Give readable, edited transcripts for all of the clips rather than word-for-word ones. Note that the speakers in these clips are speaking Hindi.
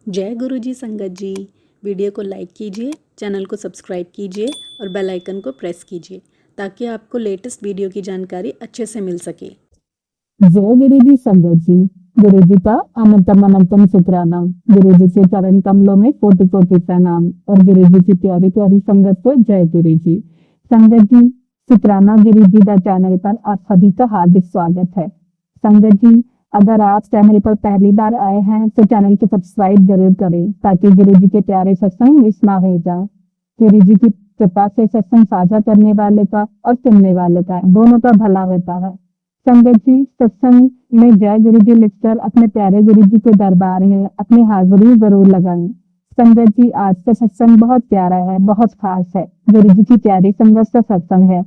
जय गुरुजी संगत जी। वीडियो को लाइक कीजिए, चैनल को सब्सक्राइब कीजिए और बेल आइकन को प्रेस कीजिए ताकि आपको लेटेस्ट वीडियो की जानकारी अच्छे से मिल सके। जय गुरुजी संगत जी। गुरुजी का अनंतम अनंतम शुक्राना। गुरुजी के चरण कमलों में कोटि कोटि प्रणाम और गुरुजी की प्यारी प्यारी संगत को जय गुरुजी। संगत जी, शुक्राना गुरुजी का चैनल पर आप सभी का हार्दिक स्वागत है। संगत जी, अगर आप चैनल पर पहली बार आए हैं तो चैनल को सब्सक्राइब जरूर करें ताकि गुरुजी के प्यारे सत्संग मिस ना हो जाए। गुरुजी की कृपा से सत्संग साझा करने वाले का और सुनने वाले का दोनों का भला होता है। संगत जी, सत्संग में जय गुरु जी लिखकर अपने प्यारे गुरु जी के दरबार में अपनी हाजिरी जरूर लगाएं। संगत जी, आज का सत्संग बहुत प्यारा है, बहुत खास है। गुरु जी की प्यारी संगत का सत्संग है।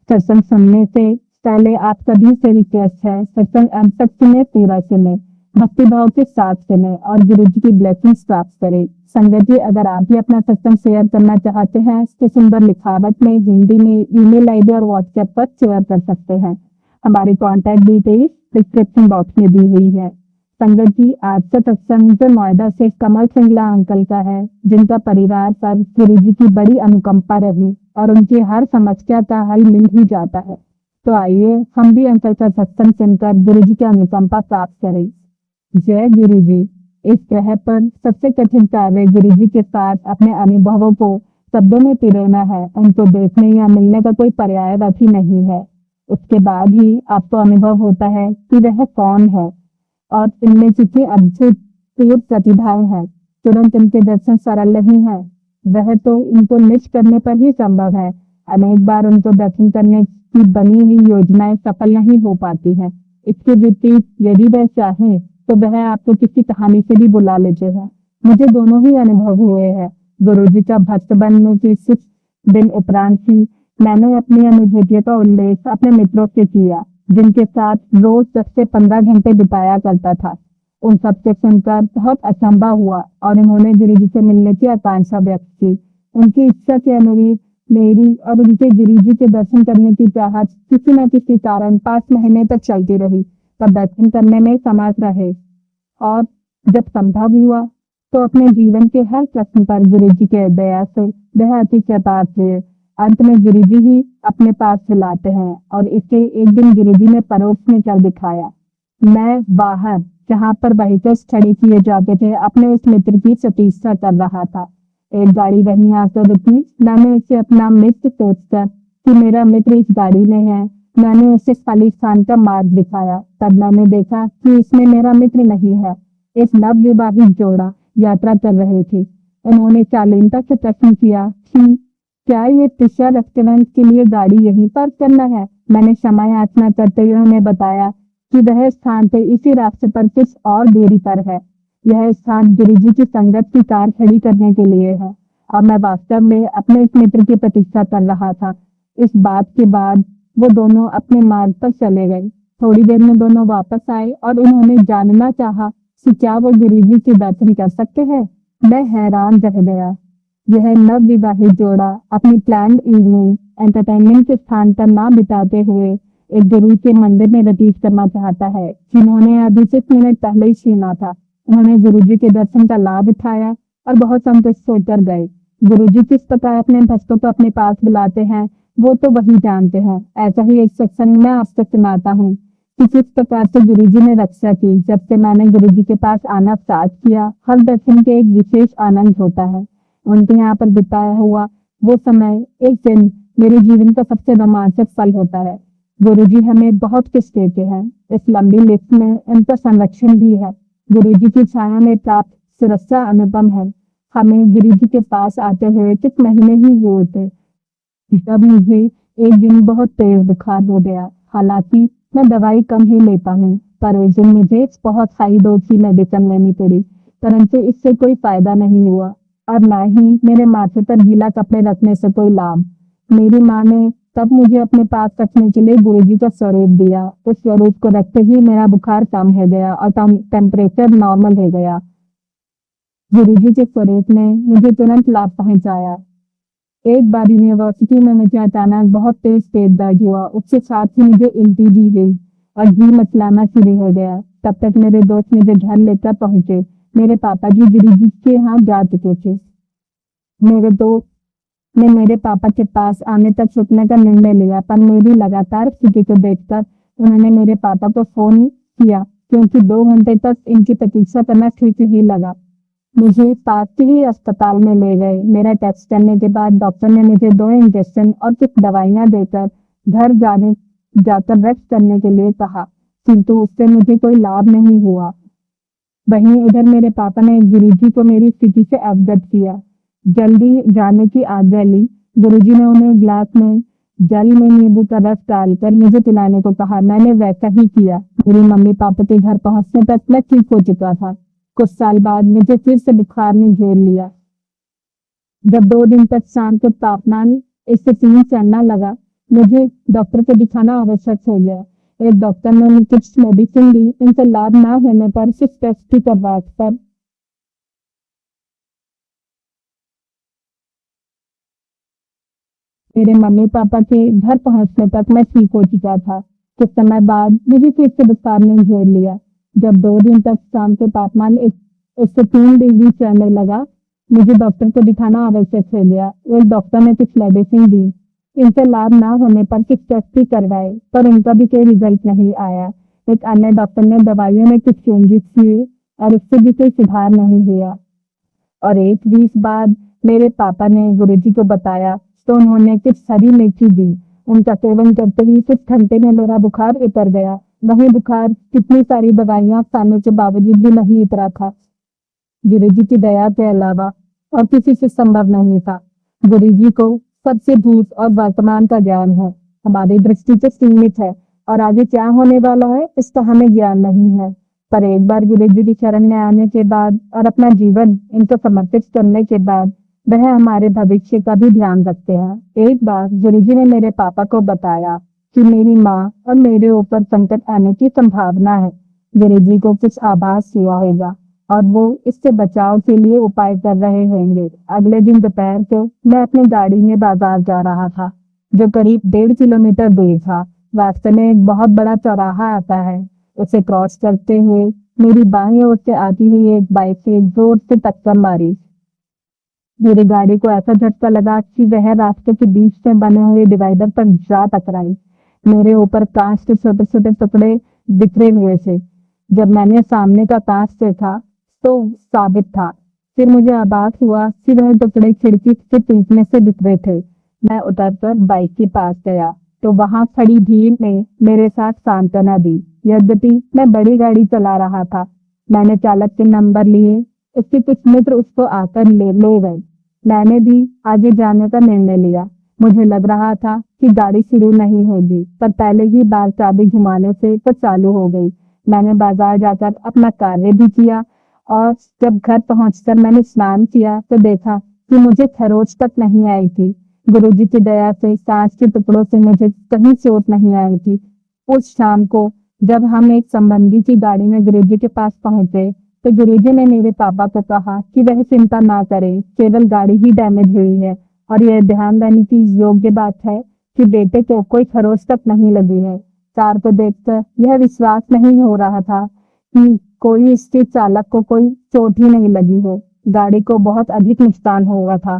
सत्संग सुनने से पहले आप सभी से रिक्वेस्ट है, सत्संग अंत तक सुने, पूरा सुने, भक्ति भाव के साथ सुने और गुरु जी की ब्लेसिंग्स प्राप्त करें। संगत जी, अगर आप भी अपना सत्संग शेयर करना चाहते हैं तो सुंदर लिखावट में हिंदी में ईमेल आईडी और व्हाट्सएप पर शेयर कर सकते हैं। हमारी कॉन्टैक्ट डिटेल्स डिस्क्रिप्शन बॉक्स में दी हुई है। संगत जी, आज का सत्संग जो नोएडा से कमल सिंगला अंकल का है, जिनका परिवार पर गुरु जी की बड़ी अनुकंपा रही और उनकी हर समस्या का हल मिल ही जाता है। तो आइए हम भी अंकल का सत्संग सुनकर गुरु जी की अनुकंपा प्राप्त करें। जय गुरु जी। इस ग्रह पर सबसे कठिन कार्य गुरु जी के साथ अपने अनुभवों को शब्दों में पिरोना है। उनको देखने या मिलने का कोई पर्याय ही नहीं है। उसके बाद ही आपको अनुभव होता है कि वह कौन है और इनमें कितनी अद्भुत प्रतिभाएं हैं। तुरंत इनके दर्शन सरल नहीं है, वह तो इनको निश्च करने पर ही संभव है। अनेक बार उनको दर्शन करने की बनी हुई योजनाएं सफल नहीं हो पाती हैं। इसके विपरीत यदि वह चाहे तो वह आपको किसी कहानी से भी बुला लेते हैं। मुझे दोनों ही अनुभव हुए हैं। गुरु जी का भक्त बनने के कुछ दिन उपरांत ही मैंने अपनी अनुभूतियों का उल्लेख अपने मित्रों से किया, जिनके साथ रोज 10 से 15 घंटे बिताया करता था। उन सबसे सुनकर बहुत अचंभा हुआ और उन्होंने गुरु जी से मिलने की आकांक्षा व्यक्त की। उनकी इच्छा के अनुरूप मेरी और उनके गुरु जी के दर्शन करने की चाहत किसी न किसी कारण 5 महीने तक चलती रही। पर दर्शन करने में समर्थ रहे और जब संभव हुआ तो अपने जीवन के हर प्रश्न पर गुरु जी के दया से वह अति कृपाल थे। अंत में गुरु जी ही अपने पास बुलाते हैं और इसे एक दिन गुरु जी ने परोक्ष में कर दिखाया। मैं बाहर जहाँ पर व्हीकल स्टडी किए जाते थे अपने उस मित्र की प्रतीक्षा कर रहा था। एक गाड़ी वहीं आकर रुकी। मैंने उसे अपना मित्र सोचकर कि मेरा मित्र इस गाड़ी में है, मैंने उसे खालिस्तान का मार्ग दिखाया। तब मैंने देखा कि इसमें मेरा मित्र नहीं है। एक नवविवाहित जोड़ा यात्रा कर रहे थे। उन्होंने शालीनता से प्रश्न किया कि क्या ये पिछला रेस्टोरेंट के लिए गाड़ी यहीं पार्क करना है। मैंने क्षमा याचना करते हुए उन्हें बताया कि वह स्थान पे इसी रास्ते पर कुछ और दूरी पर है। यह स्थान गुरु जी की संगत की कार खड़ी करने के लिए है और मैं वास्तव में अपने इस मित्र की प्रतीक्षा कर रहा था। इस बात के बाद वो दोनों अपने मार्ग पर चले गए। थोड़ी देर में दोनों वापस आए और उन्होंने जानना चाहा कि क्या वो गुरु जी के दर्शन कर सकते हैं। मैं हैरान रह गया। यह नवविवाहित जोड़ा अपनी प्लान्ड इवनिंग एंटरटेनमेंट के स्थान पर ना बिताते हुए एक गुरु के मंदिर में व्यतीत करना चाहता है, जिन्होंने अभी 6 मिनट पहले ही छीना था। उन्होंने गुरु जी के दर्शन का लाभ उठाया और बहुत संतुष्ट होकर गए। गुरु जी किस प्रकार अपने भक्तों को अपने पास बुलाते हैं वो तो वही जानते हैं। ऐसा ही एक सत्संग में आपसे सुनाता हूँ कि किस प्रकार से गुरु जी ने रक्षा की। जब से मैंने गुरु जी के पास आना स्टार्ट किया, हर दर्शन के एक विशेष आनंद होता है। उनके यहाँ पर बिताया हुआ वो समय एक दिन मेरे जीवन का सबसे रोमांचक पल होता है। गुरु जी हमें बहुत कुछ देते हैं। इस लंबी लिस्ट में उनका संरक्षण भी है। गुरु जी की छाया में प्राप्त सुरक्षा अनुपम है। हमें गुरु जी के पास आते हुए कुछ महीने ही हुए थे जब मुझे एक दिन बहुत तेज बुखार हो गया। हालांकि मैं दवाई कम ही लेता हूँ, पर उस दिन मुझे बहुत हाई डोज की मेडिसिन लेनी पड़ी, परंतु इससे कोई फायदा नहीं हुआ और ना ही मेरे माथे पर गीला कपड़े रखने से कोई लाभ। मेरी माँ ने तब मुझे अपने पास रखने के लिए गुरु जी का स्वरूप दिया। उस स्वरूप को रखते ही मेरा बुखार कम हो गया और टेम्परेचर नॉर्मल हो गया। गुरु जी के स्वरूप ने मुझे तुरंत लाभ पहुंचाया। एक बार यूनिवर्सिटी में मुझे अचानक बहुत तेज पेट दर्द हुआ। उसके साथ ही मुझे उल्टी भी हुई और जी मचलाना शुरू हो गया। तब तक मेरे दोस्त मुझे घर लेकर पहुंचे। मेरे पापा जी गुरुजी के यहाँ जा चुके थे। मेरे दोस्त ने मेरे पापा के पास आने तक रुकने का निर्णय लिया, पर मेरी लगातार स्थिति को देखकर उन्होंने मेरे पापा को फोन किया, क्योंकि 2 घंटे तक इनकी प्रतीक्षा करना ठीक ही लगा। मुझे पास के ही अस्पताल में ले गए। मेरा टेस्ट करने के बाद डॉक्टर ने मुझे 2 इंजेक्शन और कुछ दवाइयां देकर घर जाकर रेस्ट करने के लिए कहा, किंतु उससे मुझे कोई लाभ नहीं हुआ। वहीं इधर मेरे पापा ने गुरुजी को मेरी स्थिति से अवगत किया। जल्दी जाने की आज्ञा ली। गुरुजी ने उन्हें ग्लास में जल में नींबू का रस डालकर मुझे पिलाने को कहा। मैंने वैसा ही किया। मेरी मम्मी पापा के घर पहुंचने तक मैं ठीक हो चुका था। कुछ साल बाद मुझे फिर से बुखार ने घेर लिया। जब 2 दिन तक शाम को तापमान 103 चढ़ना लगा, मुझे डॉक्टर को दिखाना आवश्यक हो गया। एक डॉक्टर ने मुझे कुछ मेडिसिन दी। इनसे लाभ ना होने पर सिर्फ टेस्ट ही करवा कर मेरे मम्मी पापा के घर पहुंचने तक मैं ठीक हो चुका था। कुछ समय बाद मुझे फिर से बुखार ने घेर लिया। जब 2 दिन तक शाम के तापमान 103 डिग्री चढ़ने लगा, मुझे डॉक्टर को दिखाना आवश्यक हो गया। एक डॉक्टर ने कुछ मेडिसिन दी। इनसे लाभ ना होने पर कुछ टेस्ट भी करवाए, पर उनका भी कोई रिजल्ट नहीं आया। एक अन्य डॉक्टर ने दवाइयों में कुछ चेंजेस किए और उससे भी कोई सुधार नहीं हुआ। और 1 वीक बाद मेरे पापा ने गुरुजी को बताया, तो उन्होंने कुछ हरी मिर्ची दी। उनका सेवन करते ही कुछ घंटे में मेरा बुखार उतर गया। वही बुखार कितनी सारी दवाइयां खाने के बावजूद भी नहीं उतरा था। गुरुजी की दया के अलावा और किसी से संभव नहीं था। गुरुजी को सबसे भूत और वर्तमान का ज्ञान है। हमारी दृष्टि तो सीमित है और आगे क्या होने वाला है इसका हमें ज्ञान नहीं है। पर एक बार गुरुजी की शरण में आने के बाद और अपना जीवन इनको समर्पित करने के बाद वह हमारे भविष्य का भी ध्यान रखते हैं। एक बार गुरुजी ने मेरे पापा को बताया कि मेरी माँ और मेरे ऊपर संकट आने की संभावना है। गुरुजी को कुछ आभास हुआ होगा और वो इससे बचाव के लिए उपाय कर रहे होंगे। अगले दिन दोपहर को मैं अपनी गाड़ी में बाजार जा रहा था, जो करीब 1.5 किलोमीटर दूर था। रास्ते में एक बहुत बड़ा चौराहा आता है। उसे क्रॉस करते हुए मेरी बाईं ओर से आती हुई एक बाइक से जोर से टक्कर मारी। मेरी गाड़ी को ऐसा झटका लगा कि वह रास्ते के बीच में बने हुए डिवाइडर पर जा टकराई। मेरे ऊपर कांच के छोटे छोटे टुकड़े बिखरे हुए थे। जब मैंने सामने का कांच देखा तो साबित था। फिर मुझे आभास हुआ कि वह टुकड़े खिड़की के टूटने से बिखरे थे। मैं उतरकर बाइक के पास गया तो वहां खड़ी भीड़ ने मेरे साथ सांत्वना दी। यद्यपि मैं बड़ी गाड़ी चला रहा था, मैंने चालक के नंबर लिए। उसके कुछ मित्र उसको आकर ले गए। मैंने भी आगे जाने का निर्णय लिया। मुझे लग रहा था कि गाड़ी शुरू नहीं होगी, पर पहले ही बार चाबी घुमाने से तो चालू हो गई। मैंने बाजार जाकर अपना कार्य भी किया और जब घर पहुंचकर मैंने स्नान किया तो देखा कि मुझे खरोच तक नहीं आई थी। गुरुजी की दया से सांस के टुकड़ों से मुझे कहीं चोट नहीं आई थी। उस शाम को जब हम एक संबंधी की गाड़ी में गुरुजी के पास पहुंचे तो गुरुजी ने मेरे पापा को कहा कि वह चिंता ना करें, केवल गाड़ी ही डैमेज हुई है और यह ध्यान देने की योग्य बात है कि बेटे को कोई खरोच तक नहीं लगी है। कार को देखकर यह विश्वास नहीं हो रहा था कि कोई इसके चालक को कोई चोट ही नहीं लगी हो। गाड़ी को बहुत अधिक नुकसान हुआ था।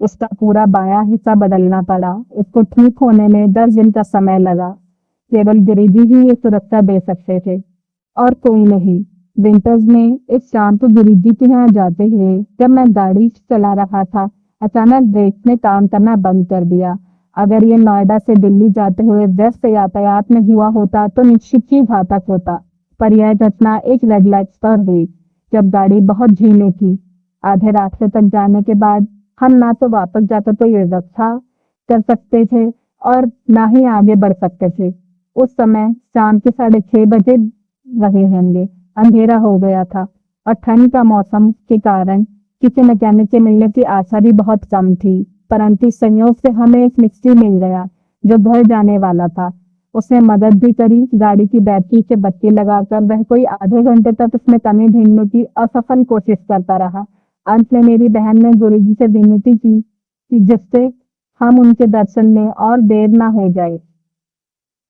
उसका पूरा बायां हिस्सा बदलना पड़ा। उसको ठीक होने में 10 दिन का समय लगा। केवल गुरुजी ही ये सुरक्षा दे सकते थे और कोई नहीं। विंटर्स में एक शाम को गुरुजी के यहाँ जाते हुए जब मैं गाड़ी चला रहा था, अचानक ब्रेक ने काम करना बंद कर दिया। अगर ये नोएडा से दिल्ली जाते हुए व्यस्त यातायात में हुआ होता तो निश्चित ही घातक होता, पर यह घटना एक रेड लाइट पर हुई जब गाड़ी बहुत धीमी थी। आधे रास्ते तक जाने के बाद हम ना तो वापस जाकर कोई व्यवस्था कर सकते थे और ना ही आगे बढ़ सकते थे। उस समय शाम के 6:30 बजे रहे होंगे। अंधेरा हो गया था और ठंड का मौसम के कारण किसी मैकेनिक के मिलने की आशा भी बहुत कम थी। परंतु संयोग से हमें एक मिस्त्री मिल गया जो घर जाने वाला था। उसने मदद भी करी। गाड़ी की बैटरी से बत्ती लगाकर वह कोई आधे घंटे तक उसमें कमी ढूंढने की असफल कोशिश करता रहा। अंत में मेरी बहन ने गुरुजी से विनती की कि जिससे हम उनके दर्शन में और देर ना हो जाए।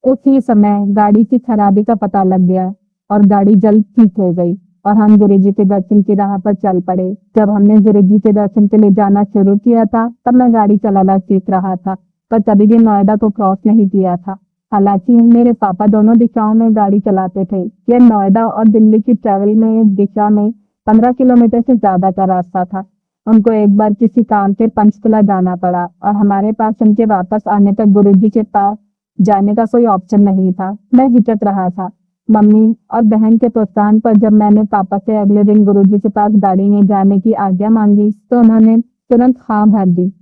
उसी समय गाड़ी की खराबी का पता लग गया और गाड़ी जल्द ठीक हो गई। और हम गुरुजी के दर्शन की राह पर चल पड़े। जब हमने गुरुजी के दर्शन के लिए जाना शुरू किया था, तब मैं गाड़ी चलाना सीख रहा था, पर कभी भी नोएडा को क्रॉस नहीं किया था। हालांकि मेरे पापा दोनों दिशाओं में गाड़ी चलाते थे। यह नोएडा और दिल्ली की ट्रैवल में दिशा में 15 किलोमीटर से ज्यादा का रास्ता था। उनको एक बार किसी काम से पंचकुला जाना पड़ा और हमारे पास उनके वापस आने तक गुरुजी के पास जाने का कोई ऑप्शन नहीं था। मैं हिचक रहा था। मम्मी और बहन के प्रोत्साहन पर जब मैंने पापा से अगले दिन गुरुजी के पास गाड़ी में जाने की आज्ञा मांगी, तो उन्होंने तुरंत हाँ भर दी।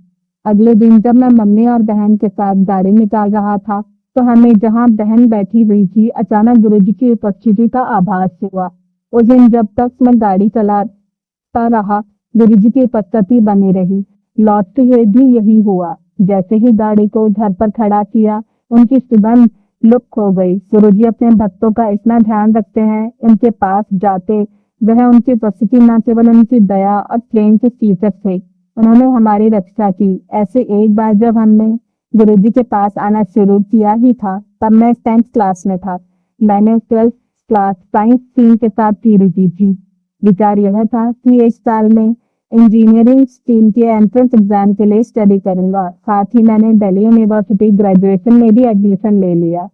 अगले दिन जब मैं मम्मी और बहन के साथ गाड़ी निकाल रहा था, तो हमें जहां बहन बैठी हुई थी, अचानक गुरुजी की उपस्थिति का आभास हुआ। उस दिन जब तक मैं गाड़ी चलाता रहा, गुरुजी की उपस्थिति बनी रही। लौटते हुए भी यही हुआ। जैसे ही गाड़ी को घर पर खड़ा किया, उनकी सुगंध लुप्त हो गई। गुरुजी अपने भक्तों का इतना ध्यान रखते हैं, उनके पास जाते वह उनकी उपस्थिति न केवल उनकी दया और प्रेम के सूचक थे, उन्होंने हमारी रक्षा की। ऐसे एक बार जब हमने गुरुजी के पास आना शुरू किया ही था, तब मैं 10th क्लास में था। मैंने 12th क्लास साइंस स्ट्रीम के साथ पूरी की थी। विचार यह था कि इस साल में इंजीनियरिंग स्ट्रीम के एंट्रेंस एग्जाम के लिए स्टडी करूंगा। साथ ही मैंने दिल्ली यूनिवर्सिटी ग्रेजुएशन में भी एडमिशन ले लिया।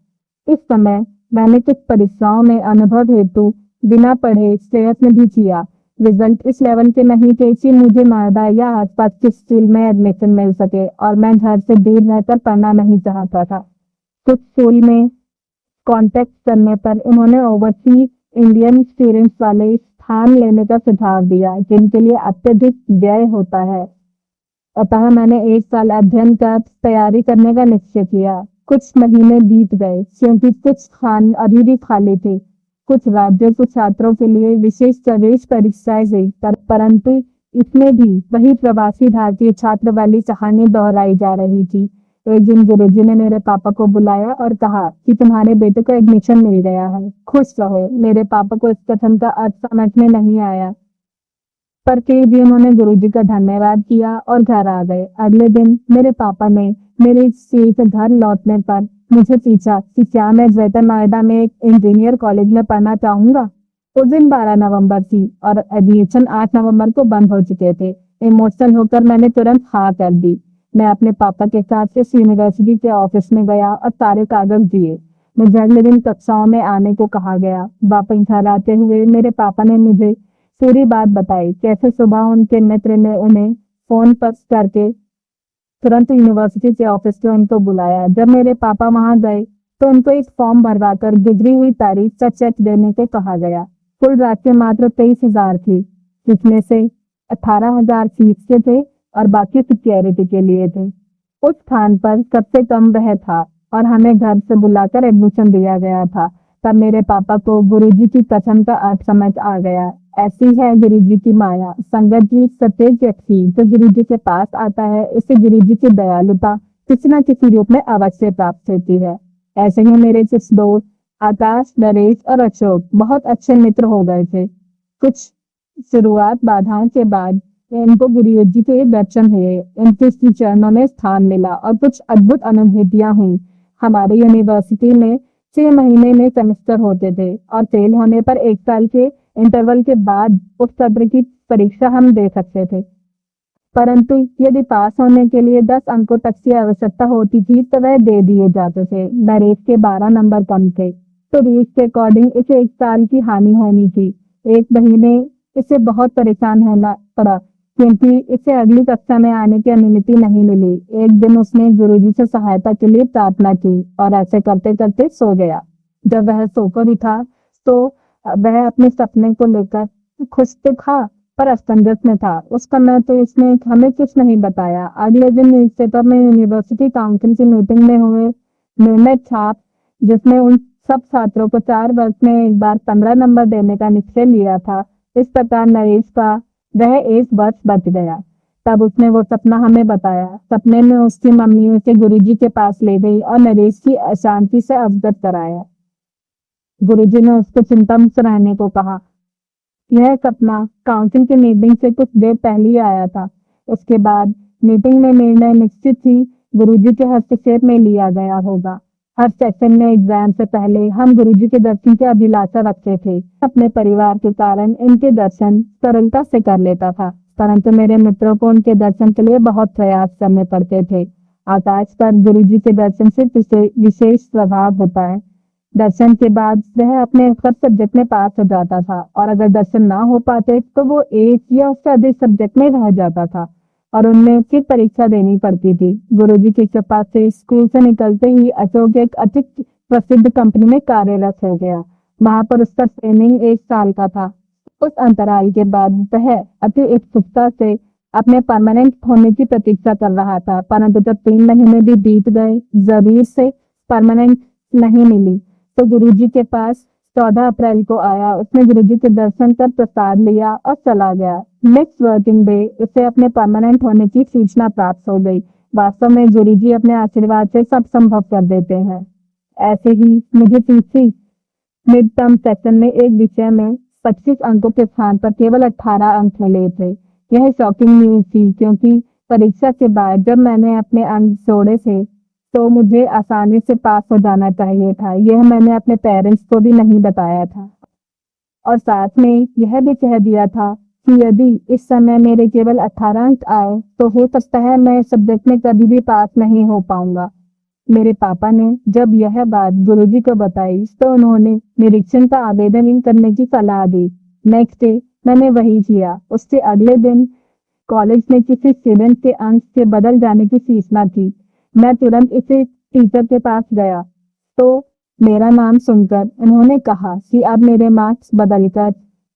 इस समय मैंने कुछ परीक्षाओं में अनुभव हेतु बिना पढ़े सेहत में भी किया। रिजल्ट इस लेवल के नहीं थे कि मुझे नोएडा या आसपास के स्कूल में एडमिशन मिल सके, और मैं घर से दूर रहकर पढ़ना नहीं चाहता था। कुछ स्कूल में कांटेक्ट करने पर उन्होंने ओवरसीज इंडियन स्टूडेंट्स वाले स्थान लेने का सुझाव दिया, जिनके लिए अत्यधिक व्यय होता है। अतः मैंने एक साल अध्ययन कर तैयारी करने का निश्चय किया। कुछ महीने बीत गए, क्योंकि कुछ स्थान अभी भी खाली थे। कुछ राज्यों के छात्रों के लिए विशेष प्रवेश परीक्षाएं हुई, परंतु इसमें भी वही प्रवासी भारतीय छात्र वाली कहानी दोहराई जा रही थी। एक दिन गुरुजी ने मेरे पापा को बुलाया और कहा कि तुम्हारे बेटे को एडमिशन मिल गया है, खुश रहो। मेरे पापा को इस कथन का अर्थ समझ में नहीं आया, पर फिर भी उन्होंने गुरुजी का धन्यवाद किया और घर आ गए। अगले दिन मेरे पापा ने मेरे स्कूल से घर लौटने पर मुझे पूछा कि क्या मैं ग्रेटर नोएडा में एक इंजीनियर कॉलेज में पढ़ना चाहूंगा। उस दिन 12 नवंबर थी और एडमिशन 8 नवंबर को बंद हो चुके थे। इमोशनल होकर मैंने तुरंत हाँ कर दी। मैं अपने पापा के साथ इस यूनिवर्सिटी के ऑफिस में गया और सारे कागज दिए। मुझे अगले दिन कक्षाओं में आने को कहा गया। वापस घर आते हुए मेरे पापा ने मुझे पूरी बात बताई, कैसे सुबह उनके मित्र ने उन्हें फोन पर करके तुरंत यूनिवर्सिटी के ऑफिस में उनको बुलाया। जब मेरे पापा वहां गए, तो उनको एक फॉर्म भरवाकर गुजरी हुई तारीख का चेक देने को कहा गया। कुल राशि मात्र 23,000 थी, जिसमें से 18,000 फीस के थे और बाकी सिक्योरिटी के लिए थे। उस स्थान पर सबसे कम वह था और हमें घर से बुलाकर एडमिशन दिया गया था। तब मेरे पापा को गुरुजी की कसम का अर्थ समझ आ गया। ऐसी है गुरुजी की माया। संगत जी, प्रत्येक व्यक्ति जो गुरुजी के पास आता है, उसे गुरुजी की दयालुता किसी न किसी रूप में अवश्य प्राप्त होती है। ऐसे ही मेरे कुछ दोस्त आकाश, नरेश और अशोक बहुत अच्छे मित्र हो गए थे। कुछ शुरुआत बाधाओं के बाद इनको गुरुजी के दर्शन हुए, इनके श्री चरणों में स्थान मिला और कुछ अद्भुत अनुभूतियां हुई। हमारी यूनिवर्सिटी में 6 महीने में सेमेस्टर होते थे और फेल होने पर 1 साल के इंटरवल के बाद उस सत्र की परीक्षा हम दे सकते थे। परंतु यदि पास होने के लिए 10 अंकों तक की आवश्यकता होती थी, तो वह दे दिए जाते थे। नरेश के 12 नंबर कम थे, तो रेस के अकॉर्डिंग इसे 1 साल की हानि होनी थी। 1 महीने इसे बहुत परेशान होना पड़ा, क्योंकि इसे अगली कक्षा में आने की अनुमति नहीं मिली। एक दिन उसने गुरुजी से सहायता के लिए प्रार्थना की और ऐसे करते करते सो गया। जब वह सोकर उठा, तो वह अपने सपने को लेकर खुश तो था, पर असमंजस में था। उस समय तो इसने हमें कुछ नहीं बताया। अगले दिन न्यूज़पेपर में यूनिवर्सिटी काउंसिल की मीटिंग में हुए निर्णय छाप, जिसमें उन सब छात्रों को 4 वर्ष में एक बार 15 नंबर देने का निश्चय लिया था। इस प्रकार नरेश का वह 1 वर्ष बच गया। तब उसने वो सपना हमें बताया। सपने में उसकी मम्मी उसे गुरुजी के पास ले गई और नरेश की अशांति से अवगत कराया। गुरुजी ने उसको चिंता मुक्त रहने को कहा। यह सपना काउंसिल की मीटिंग से कुछ देर पहले ही आया था। उसके बाद मीटिंग में निर्णय निश्चित ही गुरुजी के हस्तक्षेप में लिया गया होगा। हर सेशन में एग्जाम से पहले हम गुरुजी के दर्शन की अभिलाषा रखते थे। अपने परिवार के कारण इनके दर्शन सरलता से कर लेता था, परंतु मेरे मित्रों को उनके दर्शन के लिए बहुत प्रयास करने पड़ते थे। आकाश पर गुरुजी के दर्शन से विशेष प्रभाव होता है। दर्शन के बाद वह अपने सब सब्जेक्ट में पास हो जाता था, और अगर दर्शन ना हो पाते तो वो एक या उससे अधिक सब्जेक्ट में रह जाता था और उनमें फिर परीक्षा देनी पड़ती थी। गुरुजी की कृपा से स्कूल से निकलते ही अशोक एक अति प्रसिद्ध कंपनी में कार्यरत हो गया। वहां पर उसका ट्रेनिंग 1 साल का था। उस अंतराल के बाद वह अति उत्सुकता से अपने परमानेंट होने की प्रतीक्षा कर रहा था, परंतु जब 3 महीने भी बीत गए, जरूर से परमानेंट नहीं मिली, तो गुरुजी के पास 14 अप्रैल को आया। उसने गुरुजी के दर्शन कर प्रसाद लिया और चला गया। नेक्स्ट वर्किंग डे उसे अपने परमानेंट होने की सूचना प्राप्त हो गई। वास्तव में गुरुजी अपने आशीर्वाद से सब संभव कर देते हैं। ऐसे ही मुझे तीसरी मिड टर्म सेशन में एक विषय में 25 अंकों के स्थान पर केवल 18 अंक मिले थे। यह शॉकिंग न्यूज थी, क्योंकि परीक्षा के बाद जब मैंने अपने अंक जोड़े थे तो मुझे आसानी से पास हो जाना चाहिए था। यह मैंने अपने पेरेंट्स को भी नहीं बताया था, और साथ में यह भी कह दिया था कि यदि इस समय मेरे केवल 18 अंक आए तो हो सकता है मैं इस सब्जेक्ट में कभी भी पास नहीं हो पाऊंगा। मेरे पापा ने जब यह बात गुरुजी को बताई तो उन्होंने निरीक्षण का आवेदन करने की सलाह दी। नेक्स्ट डे मैंने वही किया। उससे अगले दिन कॉलेज में किसी स्टूडेंट के अंक के बदल जाने की सूचना थी। मैं तुरंत इसे टीचर के पास गया, तो मेरा नाम सुनकर उन्होंने कहा कि अब मेरे मार्क्स बदलकर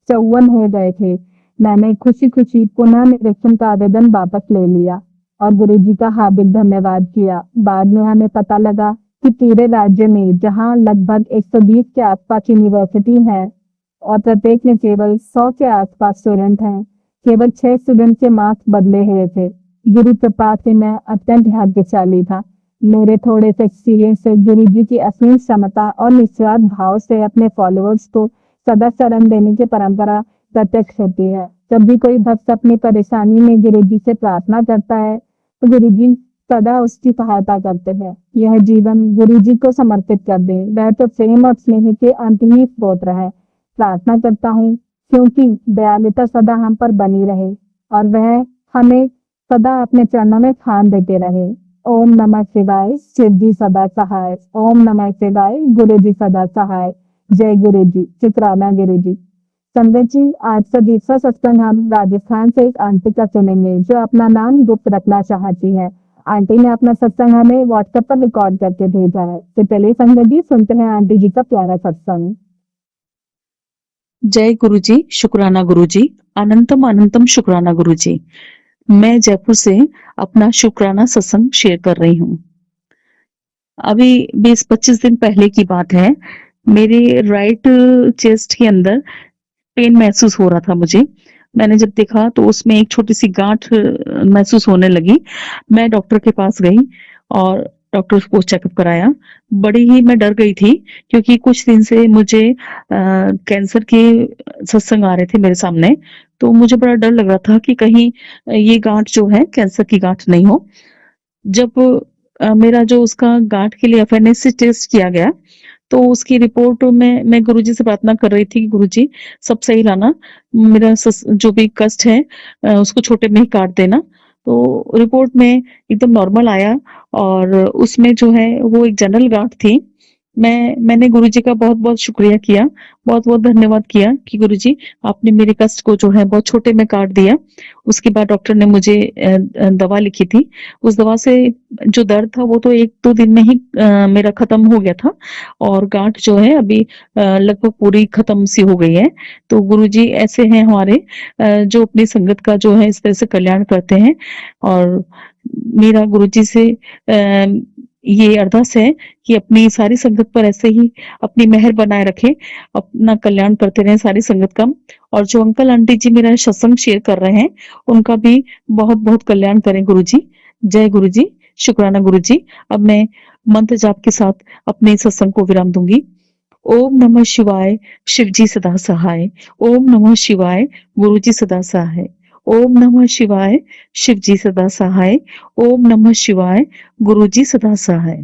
54 हो गए थे। मैंने खुशी खुशी पुनः निरीक्षण का आवेदन वापस ले लिया और गुरुजी का हार्दिक धन्यवाद किया। बाद में हमें पता लगा कि पूरे राज्य में जहां लगभग 120 के आसपास यूनिवर्सिटी है और प्रत्येक में केवल 100 के आसपास स्टूडेंट हैं, केवल 6 स्टूडेंट के मार्क्स बदले हुए थे। गुरु कृपा से मैं अत्यंत भाग्यशाली था। मेरे थोड़े से एक्सपीरियंस से गुरुजी की असीम क्षमता और निस्वार्थ भाव से अपने फॉलोअर्स को सदा शरण देने की परंपरा प्रत्यक्ष होती है। जब भी कोई भक्त अपनी परेशानी में गुरुजी से प्रार्थना करता है तो गुरुजी सदा उसकी सहायता करते हैं। यह जीवन गुरुजी को समर्पित कर दे। वह तो प्रेम और स्नेह के अंतहीन स्रोत है। प्रार्थना करता हूँ क्योंकि दयालुता सदा हम पर बनी रहे और वह हमें सदा अपने चरणों में स्थान देते रहे। ओम नमः शिवाय। शिव जी सदा सहाय। ओम नमः शिवाय। गुरु जी सदा सहाय। जय गुरु जी। शुक्राना गुरु जी। संगत जी, आज का दूसरा सत्संग हम राजस्थान से एक आंटी का सुनेंगे जो अपना नाम गुप्त रखना चाहती है। आंटी ने अपना सत्संग हमें व्हाट्सएप पर रिकॉर्ड करके भेजा है। तो चलिए संगत जी सुनते हैं आंटी जी का प्यारा सत्संग। जय गुरु जी। शुक्राना गुरु जी। अनंतम अनंतम शुक्राना गुरु जी। मैं जयपुर से अपना शुक्राना सत्संग शेयर कर रही हूँ। अभी 20-25 दिन पहले की बात है। मेरे राइट चेस्ट के अंदर पेन महसूस हो रहा था मुझे। मैंने जब देखा तो उसमें एक छोटी सी गांठ महसूस होने लगी। मैं डॉक्टर के पास गई और डॉक्टर को चेकअप कराया। बड़ी ही मैं डर गई थी, क्योंकि कुछ दिन से मुझे कैंसर के सत्संग आ रहे थे मेरे सामने, तो मुझे बड़ा डर लग रहा था कि कहीं ये गांठ जो है कैंसर की गांठ नहीं हो। जब मेरा जो उसका गांठ के लिए एफएनएससी टेस्ट किया गया तो उसकी रिपोर्ट में मैं गुरुजी से प्रार्थना कर रही थी कि गुरुजी सब सही लाना, मेरा जो भी कष्ट है उसको छोटे में ही काट देना। तो रिपोर्ट में एकदम नॉर्मल आया और उसमें जो है वो एक जनरल गांठ थी। मैंने गुरुजी का बहुत बहुत शुक्रिया किया, बहुत बहुत धन्यवाद किया कि गुरुजी आपने मेरे कष्ट को जो है बहुत छोटे में काट दिया। उसके बाद डॉक्टर ने मुझे दवा लिखी थी। उस दवा से जो दर्द था वो तो 1-2 दिन में ही मेरा खत्म हो गया था और गांठ जो है अभी लगभग पूरी खत्म सी हो गई है। तो गुरुजी ऐसे हैं हमारे जो अपनी संगत का जो है इस तरह से कल्याण करते हैं। और मेरा गुरुजी से ये अरदास है कि अपनी सारी संगत पर ऐसे ही अपनी मेहर बनाए रखें, अपना कल्याण करते रहें सारी संगत का। और जो अंकल आंटी जी मेरा सत्संग शेयर कर रहे हैं उनका भी बहुत बहुत कल्याण करें गुरुजी। जय गुरुजी। शुक्राना गुरुजी। अब मैं मंत्र जाप के साथ अपने सत्संग को विराम दूंगी। ओम नमः शिवाय। शिव जी सदा सहाय। ओम नमः शिवाय। गुरु जी सदा सहाय। ओम नमः शिवाय। शिव जी सदा सहाय। ओम नमः शिवाय। गुरु जी सदा सहाय।